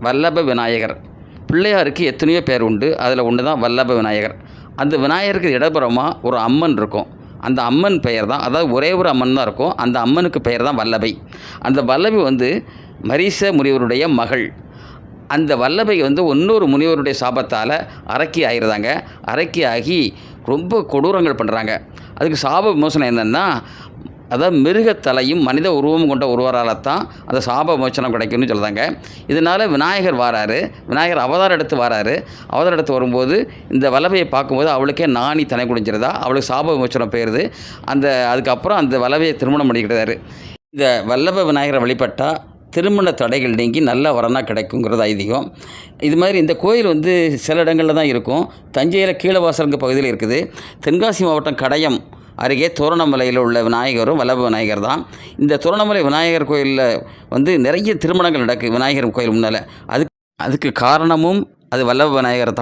வல்லப விநாயகர். பிள்ளையாருக்கு எத்தனையோ பேர் உண்டு. அதில் ஒன்று தான் வல்லப விநாயகர். அந்த விநாயகருக்கு இடப்புறமாக ஒரு அம்மன் இருக்கும். அந்த அம்மன் பெயர் தான், அதாவது ஒரே ஒரு அம்மன் தான் இருக்கும். அந்த அம்மனுக்கு பெயர் தான் வல்லபை. அந்த வல்லபை வந்து மரீச முனிவருடைய மகள். அந்த வல்லபை வந்து இன்னொரு முனிவருடைய சாபத்தால் அரக்கி ஆகிருந்தாங்க. அரக்கி ஆகி ரொம்ப கொடூரங்கள் பண்ணுறாங்க. அதுக்கு சாப விமோசனம் என்னென்னா, அதாவது மிருகத்தலையும் மனித உருவமும் கொண்ட ஒருவரால் தான் அந்த சாப விமோசனம் கிடைக்கும்னு சொல்கிறாங்க. இதனால் விநாயகர் வாராரு. விநாயகர் அவதாரம் எடுத்து வாராரு. அவதாரம் எடுத்து வரும்போது இந்த வல்லபையை பார்க்கும்போது அவளுக்கே நாணி தனை குடிஞ்சிருதா, அவளுக்கு சாப விமோசனம் போயிடுது. அதுக்கப்புறம் அந்த வல்லபையை திருமணம் பண்ணிக்கிட்டாரு. இந்த வல்லப விநாயகரை வழிபட்டால் திருமண தடைகள் நீங்கி நல்ல வரனாக கிடைக்குங்கிறது ஐதீகம். இது மாதிரி இந்த கோயில் வந்து சில இடங்களில் தான் இருக்கும். தஞ்சையில் கீழவாசலுங்க பகுதியில் இருக்குது. தென்காசி மாவட்டம் கடையம் அருகே தோரணமலையில் உள்ள விநாயகரும் வல்லப விநாயகர் தான். இந்த தோரணமலை விநாயகர் கோயிலில் வந்து நிறைய திருமணங்கள் நடக்குது விநாயகர் கோயில் முன்னால். அதுக்கு காரணமும் அது வல்லப விநாயகர் தான்.